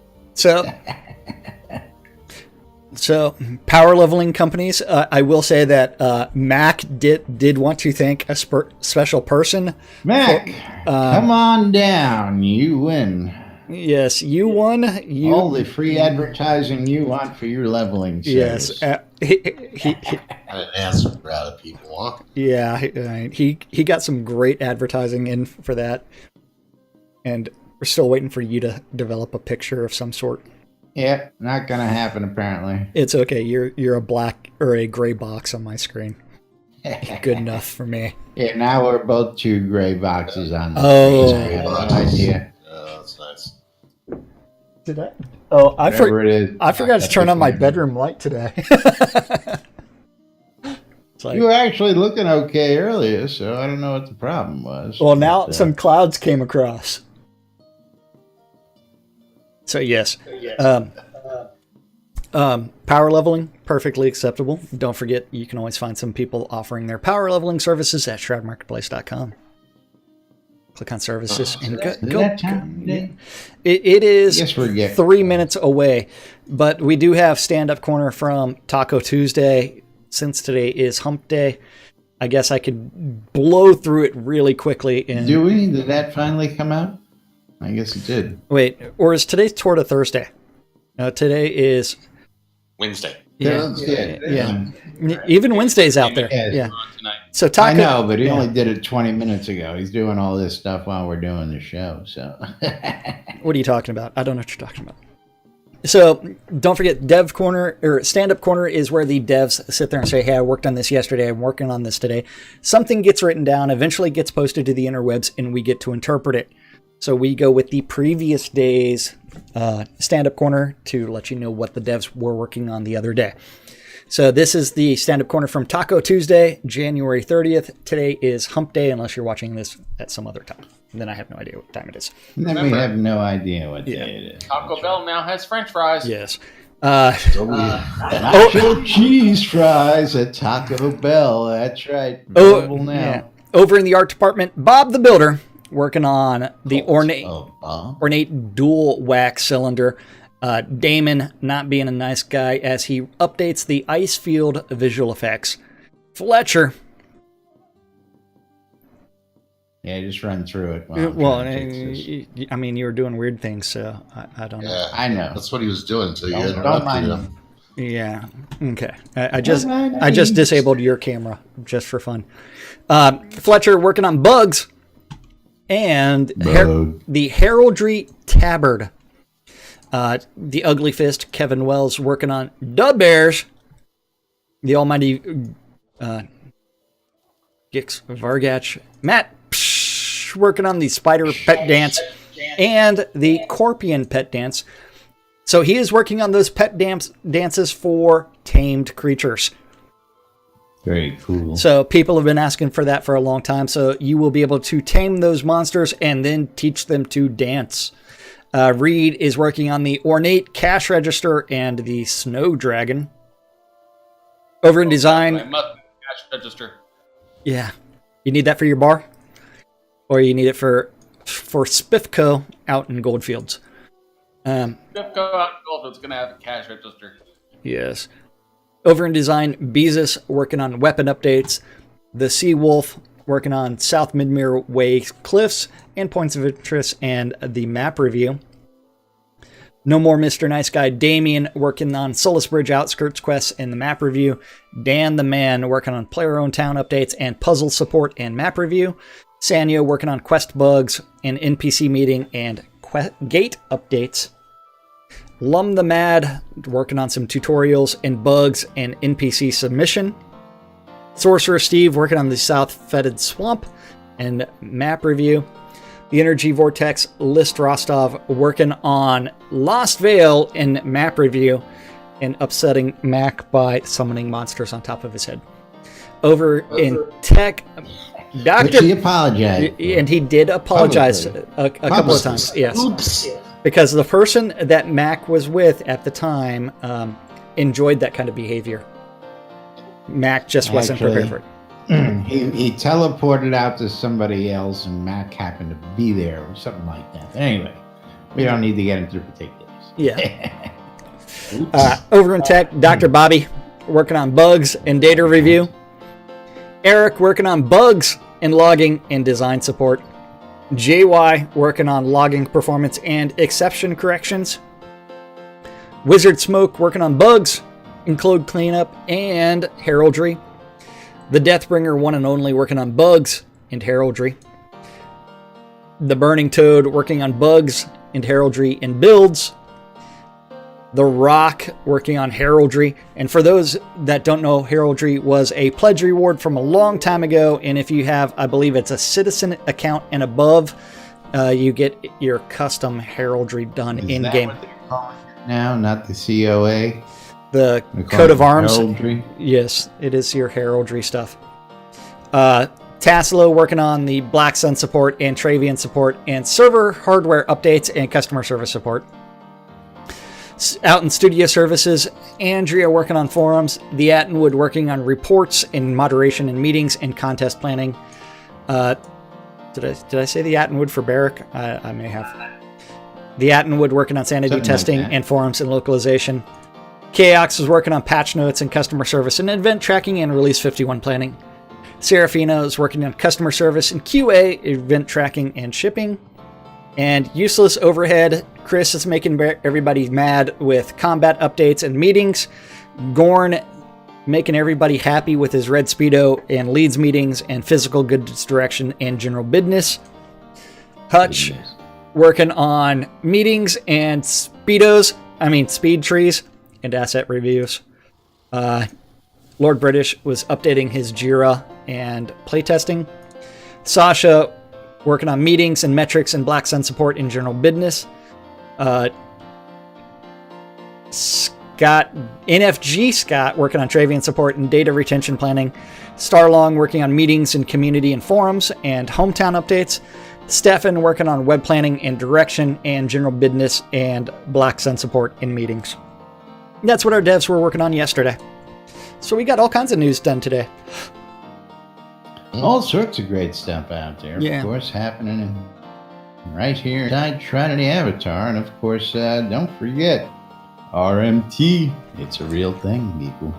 So power leveling companies. I will say that Mac did want to thank a special person. Mac, come on down. You win. Yes, you won. All the free advertising you want for your leveling service. Yes, he I didn't answer for other people, huh? yeah, he got some great advertising in for that, and we're still waiting for you to develop a picture of some sort. Yeah, not gonna happen apparently. It's okay. You're a black or a gray box on my screen. Good enough for me. Yeah, now we're both two gray boxes on the Oh. screen. I have no idea. Yeah, that's nice. Did I? Oh, Whatever it is. I forgot to turn on my bedroom light today. It's like, You were actually looking okay earlier, so I don't know what the problem was. well, now But, some clouds came across. So yes, power leveling, perfectly acceptable. Don't forget, you can always find some people offering their power leveling services at shroudmarketplace.com. Click on services and Is that time of day? It is Yes, we're getting 3 minutes away, but we do have stand-up corner from Taco Tuesday. Since today is hump day, I guess I could blow through it really quickly. And Did that finally come out? I guess it did. wait, or is today's Torta Thursday? No, today is Wednesday. yeah. Even Wednesday's out there. Yes. Yeah. On tonight. So Taco, I know, but he yeah. only did it 20 minutes ago. He's doing all this stuff while we're doing the show. So What are you talking about? I don't know what you're talking about. So don't forget, Dev Corner or Stand Up Corner is where the devs sit there and say, "Hey, I worked on this yesterday. I'm working on this today." Something gets written down, eventually gets posted to the interwebs, and we get to interpret it. So we go with the previous day's Stand Up Corner to let you know what the devs were working on the other day. So this is the Stand Up Corner from Taco Tuesday, January 30th. Today is Hump Day, unless you're watching this at some other time. And then I have no idea what time it is. and then we Remember. have no idea what day it is. Taco Bell now has French fries. Yes. Nacho cheese fries at Taco Bell. That's right. Available now. Yeah. Over in the art department, Bob the Builder working on the ornate dual wax cylinder. Damon not being a nice guy as he updates the ice field visual effects. Fletcher, Yeah, just run through it. while I'm well, trying to fix this. I mean, you were doing weird things, so I don't know. Yeah, I know. that's what he was doing until you Don't interrupted mind him. him. Yeah. Okay. I just disabled your camera just for fun. Fletcher working on bugs and the heraldry tabard. The Ugly Fist, Kevin Wells working on Dub Bears. The Almighty Gix Vargach. Matt working on the Spider Pet Dance and the Corpion Pet Dance. So he is working on those pet dances for tamed creatures. Very cool. So people have been asking for that for a long time. So you will be able to tame those monsters and then teach them to dance. Reed is working on the Ornate Cash Register and the Snow Dragon. Over in My design, cash register. yeah. You need that for your bar? Or you need it for Spiffco out in Goldfields. Go out in Goldfield's gonna have a cash register. Yes. Over in design, Beezus working on weapon updates. The Sea Wolf working on South Midmere Way cliffs and points of interest and the map review. No More Mr. Nice Guy Damien working on Solus Bridge Outskirts quests and the map review. Dan the Man working on player-owned town updates and puzzle support and map review. Sanyo working on quest bugs and NPC meeting and gate updates. Lum the Mad working on some tutorials and bugs and NPC submission. Sorcerer Steve working on the South Fetid Swamp and map review. The Energy Vortex List Rostov working on Lost Vale and map review and upsetting Mac by summoning monsters on top of his head. Over in tech, Which he apologized. and he did apologize a couple of times. Yes. Oops. Because the person that Mac was with at the time enjoyed that kind of behavior. Mac just wasn't prepared for it. He teleported out to somebody else, and Mac happened to be there, or something like that. Anyway, we don't need to get into particulars. Yeah. Over in tech, Dr. Bobby working on bugs and data review. Eric working on bugs and logging and design support. JY working on logging performance and exception corrections. Wizard Smoke working on bugs and code cleanup and heraldry. The Deathbringer one and only working on bugs and heraldry. The Burning Toad working on bugs and heraldry and builds. The Rock working on heraldry. And for those that don't know, heraldry was a pledge reward from a long time ago. And if you have, I believe it's a citizen account and above, you get your custom heraldry done in game. What they're calling it now, not the COA. The They're coat of calling it arms. heraldry? Yes, it is your heraldry stuff. Tassilo working on the Black Sun support and Travian support and server hardware updates and customer service support. Out in studio services, Andrea working on forums, the Attenwood working on reports and moderation and meetings and contest planning. Did I say the Attenwood for Barrick? I may have. The Attenwood working on sanity Something testing like that. and forums and localization. Chaos is working on patch notes and customer service and event tracking and release 51 planning. Serafino is working on customer service and QA, event tracking and shipping. And useless overhead, Chris is making everybody mad with combat updates and meetings. Gorn making everybody happy with his red speedo and leads meetings and physical goods direction and general business. Hutch working on meetings and speed trees and asset reviews. Lord British was updating his Jira and playtesting. Sasha working on meetings and metrics and Black Sun support in general business. NFG Scott working on Travian support and data retention planning. Starlong working on meetings and community and forums and hometown updates. Stefan working on web planning and direction and general business and Black Sun support in meetings. That's what our devs were working on yesterday. So we got all kinds of news done today. All sorts of great stuff out there, Yeah. of course, happening right here inside Trinity Avatar. And of course, don't forget, RMT. It's a real thing, people.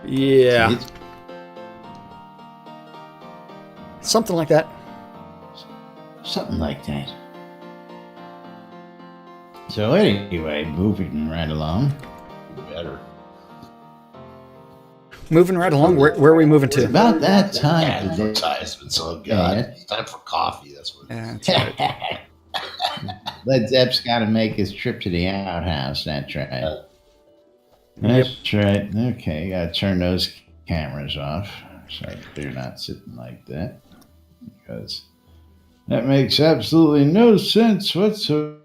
Yeah. It's Something like that. something like that. So anyway, moving right along. Better. Moving right along. Where are we moving It's to? about that time today. Advertisement, so God, Yeah. it's time for coffee. That's what. Yeah, that's right. Led Zepp's got to make his trip to the outhouse. That's right. That's right. Okay, got to turn those cameras off so they're not sitting like that, because that makes absolutely no sense whatsoever.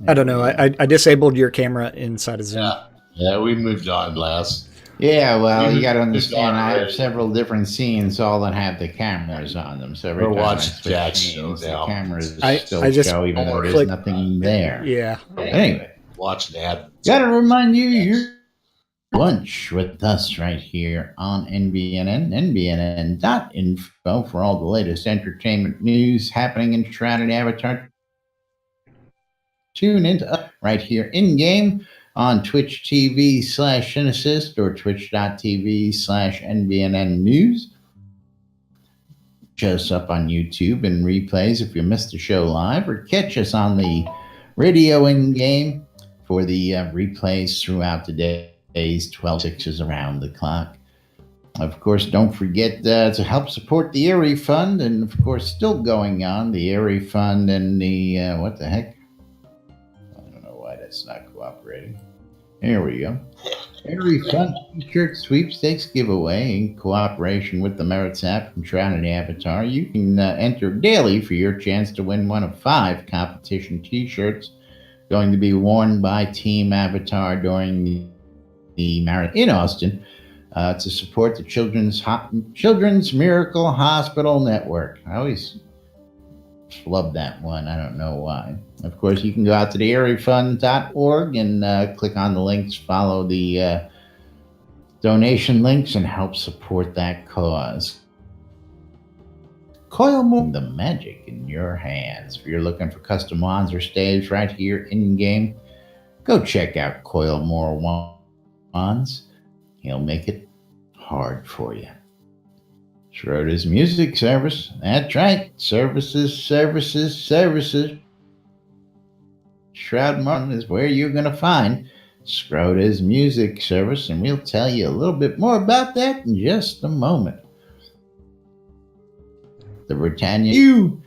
I don't know. I disabled your camera inside of Zoom. Yeah, we moved on last. Yeah, well, you got to You've understand, gone I have already. several different scenes, all that have the cameras on them. So every We're time I watching switch Jack's scenes, show the now. cameras I still just show, even though there's click- nothing there. Yeah. But anyway, Watching ad. gotta remind you, you're lunch with us right here on NBNN, nbnn.info for all the latest entertainment news happening in Shroud Avatar. Tune into us right here in game on Twitch TV /Assist or twitch.tv/NBNN News. Catch us up on YouTube and replays if you missed the show live, or catch us on the radio in game for the replays throughout the days, 12/6s around the clock. Of course, don't forget to help support the Erie Fund, and of course, still going on, the Erie Fund and the, what the heck? I don't know why that's not cooperating. Here we go. Erie Fund T-shirt sweepstakes giveaway in cooperation with the Merits app from Shroud Avatar. You can enter daily for your chance to win one of 5 competition T-shirts going to be worn by Team Avatar during the Marathon in Austin to support the Children's Miracle Hospital Network. I always flubbed that one. I don't know why. Of course, you can go out to the areafund.org and click on the links, follow the donation links, and help support that cause. Coil more the magic in your hands. If you're looking for custom wands or staves right here in game, go check out Coil More Wands. He'll make it hard for you. Schroeder's Music Service. That's right. Services. Shroud Martin is where you're going to find Schroeder's Music Service, and we'll tell you a little bit more about that in just a moment. The Britannia you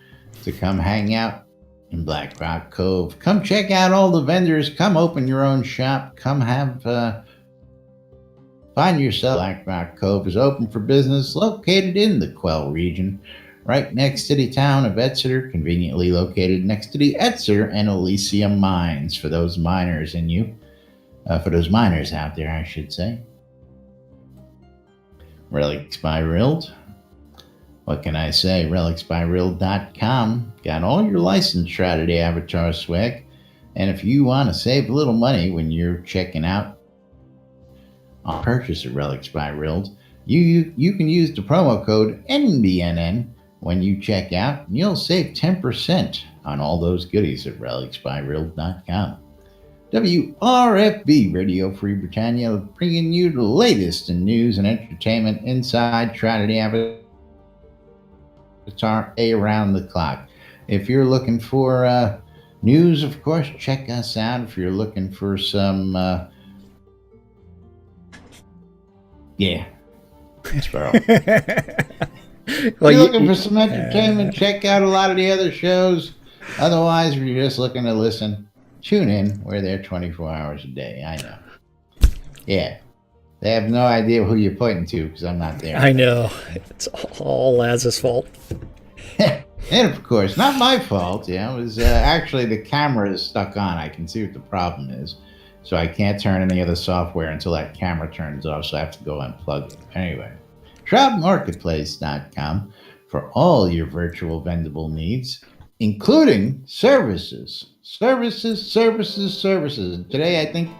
to come hang out in Black Rock Cove. Come check out all the vendors. Come open your own shop. Come have find yourself. Black Rock Cove is open for business, located in the Quell region, right next to the town of Exeter, conveniently located next to the Exeter and Elysium mines. For those miners for those miners out there, I should say. Relics by Rild. What can I say? Relicsbyrild.com. Got all your licensed Shrouded Avatar swag. And if you want to save a little money when you're checking out on purchase of Relics by Rild, you can use the promo code NBNN when you check out, and you'll save 10% on all those goodies at relicsbyrild.com. WRFB Radio Free Britannia, bringing you the latest in news and entertainment inside Shrouded Avatar around the clock. If you're looking for news, of course, check us out. If you're looking for some Sparrow. Well, you're looking for some entertainment, check out a lot of the other shows. Otherwise, if you're just looking to listen, tune in. We're there 24 hours a day. I know. Yeah. They have no idea who you're pointing to because I'm not there. I know. It's all Laz's fault. And of course, not my fault. Yeah, it was actually the camera is stuck on. I can see what the problem is. So I can't turn any of the software until that camera turns off. So I have to go unplug it. Anyway, ShroudMarketplace.com for all your virtual vendable needs, including services. Today, I think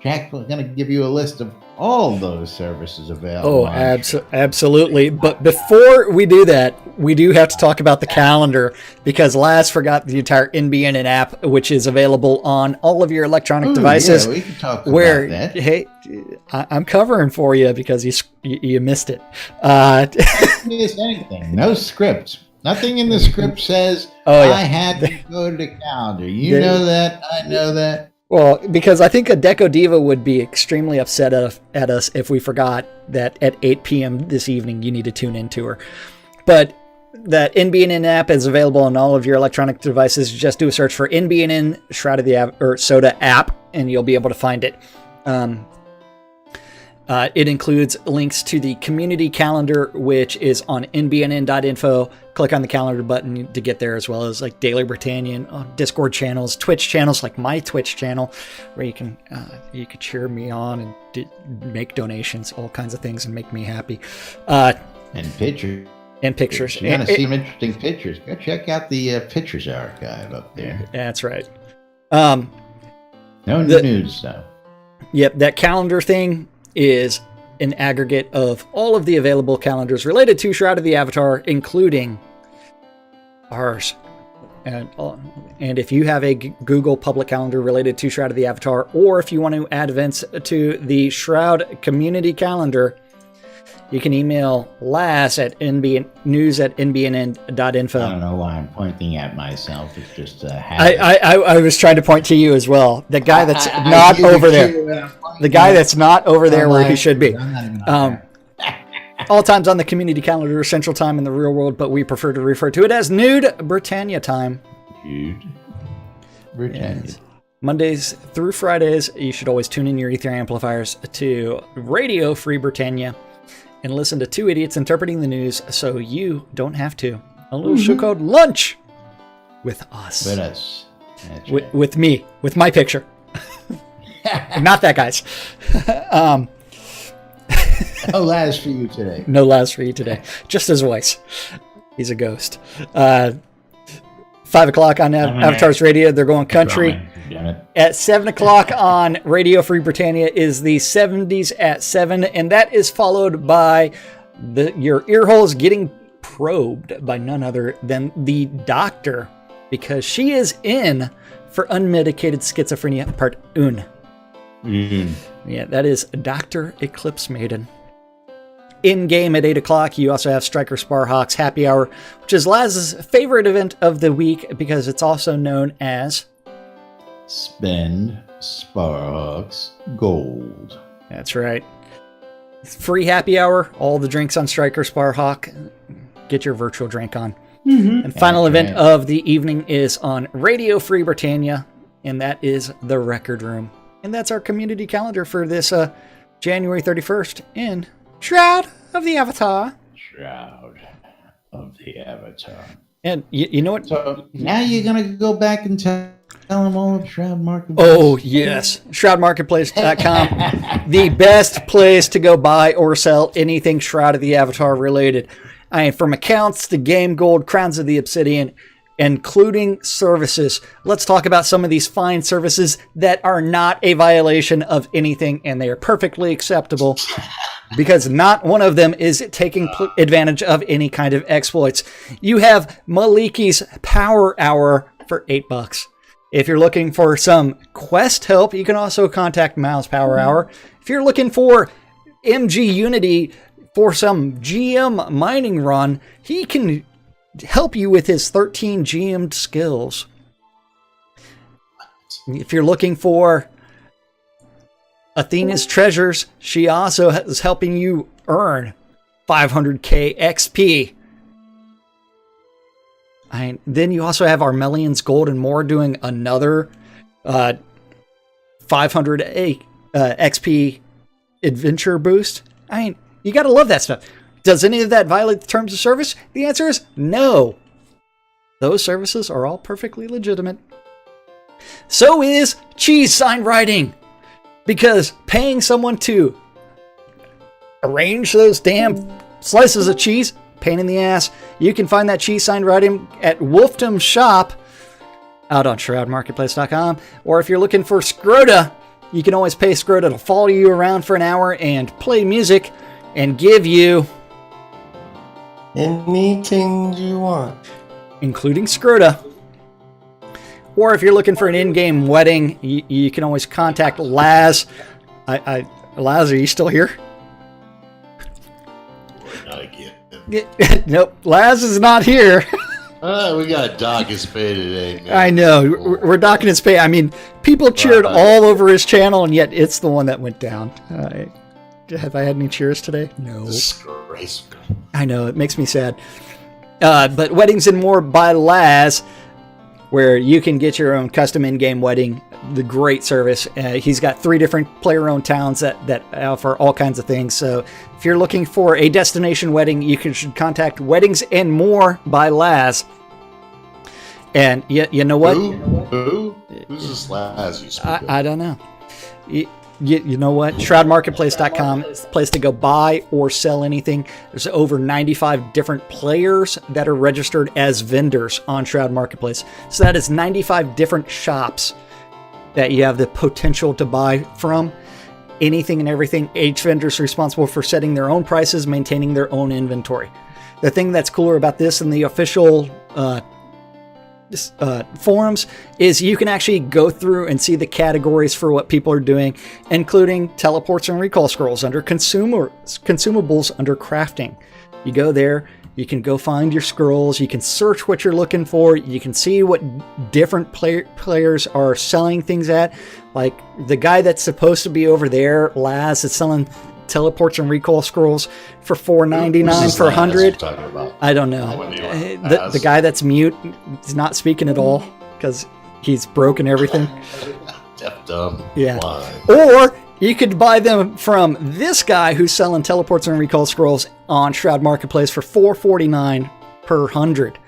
Jack was going to give you a list of all those services available. Oh, absolutely. But before we do that, we do have to talk about the calendar, because Lazz forgot the entire NBN app, which is available on all of your electronic devices. Yeah, we can talk about that. Hey, I'm covering for you because you missed it. Didn't miss anything. No script. Nothing in the script says I had to go to the calendar. You know that. I know that. Well, because I think a Deco Diva would be extremely upset at us if we forgot that at 8 p.m. this evening you need to tune into her. But that NBNN app is available on all of your electronic devices. Just do a search for NBNN Shroud of the Soda app, and you'll be able to find it. It includes links to the community calendar, which is on nbnn.info. Click on the calendar button to get there, as well as like Daily Britannia, Discord channels, Twitch channels, like my Twitch channel, where you can cheer me on and make donations, all kinds of things, and make me happy. And pictures. And pictures. If you want to see some interesting pictures, go check out the pictures archive up there. That's right. No nudes, though. Yep, that calendar thing is an aggregate of all of the available calendars related to Shroud of the Avatar, including ours. And if you have a Google public calendar related to Shroud of the Avatar, or if you want to add events to the Shroud community calendar, you can email Lazz at news@nbnn.info. I don't know why I'm pointing at myself. It's just a habit. I was trying to point to you as well. The guy that's not over there. The guy that's not over there where he should be. All times on the community calendar, Central Time in the real world, but we prefer to refer to it as Nude Britannia time. Nude Britannia. Yes. Mondays through Fridays, you should always tune in your ether amplifiers to Radio Free Britannia and listen to two idiots interpreting the news so you don't have to. A little show called Lunch with us. With us. With me. With my picture. Not that guy's. No Lazz for you today. No Lazz for you today. Just his voice. He's a ghost. 5 o'clock on Avatar's Radio. They're going country. Damn it. At 7 o'clock on Radio Free Britannia is the 70s at 7, and that is followed by your ear holes getting probed by none other than the doctor, because she is in for Unmedicated Schizophrenia Part 1. Yeah, that is Dr. Eclipse Maiden. In-game at 8 o'clock, you also have Striker Sparhawk's Happy Hour, which is Laz's favorite event of the week because it's also known as Spend Sparks Gold. That's right. Free happy hour, all the drinks on Striker Sparhawk. Get your virtual drink on. And final event of the evening is on Radio Free Britannia, and that is the Record Room. And that's our community calendar for this January 31st in Shroud of the Avatar. Shroud of the Avatar. And you know what? So now you're going to go back and tell them all of Shroud Marketplace? Oh, yes. ShroudMarketplace.com. The best place to go buy or sell anything Shroud of the Avatar related. I mean, from accounts to game gold, Crowns of the Obsidian, including services. Let's talk about some of these fine services that are not a violation of anything, and they are perfectly acceptable because not one of them is taking advantage of any kind of exploits. You have Maliki's Power Hour for $8. If you're looking for some quest help, you can also contact Mao's Power Hour. If you're looking for MG Unity for some GM mining run, he can help you with his 13 GM'd skills. If you're looking for Athena's treasures, she also is helping you earn 500k XP. Then you also have Armelian's Gold and More doing another 500 XP adventure boost. I mean, you gotta love that stuff. Does any of that violate the terms of service? The answer is no. Those services are all perfectly legitimate. So is cheese sign writing. Because paying someone to arrange those damn slices of cheese, pain in the ass. You can find that cheese sign writing at Wolfdom Shop out on ShroudMarketplace.com. Or if you're looking for Scrota, you can always pay Scrota to follow you around for an hour and play music and give you anything you want, including Scrota. Or if you're looking for an in-game wedding, you can always contact Lazz. Lazz, are you still here? Nope, Lazz is not here. We got to dock his pay today, man. I know, we're docking his pay. I mean, people cheered all over his channel, and yet it's the one that went down. Have I had any cheers today? No. Disgraceful. I know, it makes me sad. But Weddings and More by Lazz, where you can get your own custom in-game wedding. The great service. He's got 3 different player-owned towns that offer all kinds of things. So if you're looking for a destination wedding, you should contact Weddings and More by Lazz. And you know what? Who? Who's this Lazz you speak of? I don't know. You know what? ShroudMarketplace.com is the place to go buy or sell anything. There's over 95 different players that are registered as vendors on Shroud Marketplace. So that is 95 different shops that you have the potential to buy from. Anything and everything. Each vendor is responsible for setting their own prices, maintaining their own inventory. The thing that's cooler about this than the official forums is you can actually go through and see the categories for what people are doing, including teleports and recall scrolls under consumables under crafting. You go there, you can go find your scrolls, you can search what you're looking for, you can see what different players are selling things at. Like the guy that's supposed to be over there, Lazz, is selling teleports and recall scrolls for $4.99 for 100. I don't know. The guy that's mute is not speaking at all because he's broken everything. Deaf, dumb. Yeah. Blind. Or you could buy them from this guy who's selling teleports and recall scrolls on Shroud Marketplace for $4.49 per 100.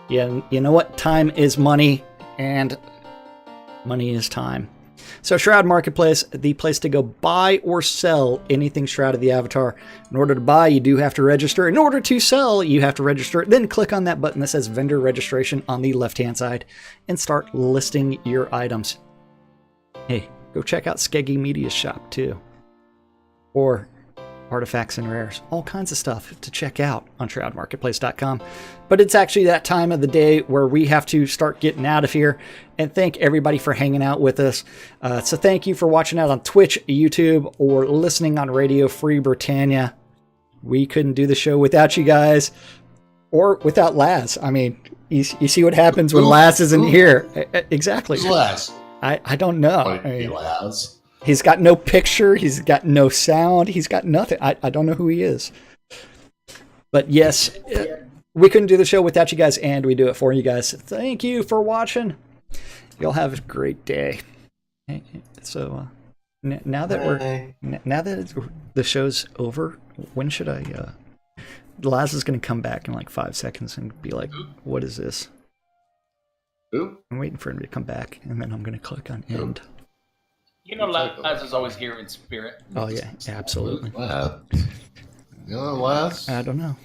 Yeah, you know what? Time is money, and money is time. So Shroud Marketplace, the place to go buy or sell anything Shroud of the Avatar. In order to buy, you do have to register. In order to sell, you have to register. Then click on that button that says vendor registration on the left-hand side and start listing your items. Hey, go check out Skeggy Media's shop too. Or Artifacts and Rares. All kinds of stuff to check out on shroudmarketplace.com. But it's actually that time of the day where we have to start getting out of here. And thank everybody for hanging out with us. So thank you for watching out on Twitch, YouTube, or listening on Radio Free Britannia. We couldn't do the show without you guys. Or without Lazz. I mean, you see what happens when Lazz isn't here. Exactly. Who's Lazz? I don't know. I mean, Lazz. He's got no picture. He's got no sound. He's got nothing. I don't know who he is. But yes, we couldn't do the show without you guys, and we do it for you guys. Thank you for watching. Y'all have a great day. So now that the show's over, when should I? Lazz is going to come back in like 5 seconds and be like, "What is this?" Who? I'm waiting for him to come back, and then I'm going to click on end. You know, Lazz is always here in spirit. Oh yeah, absolutely. Wow. You know Lazz? I don't know.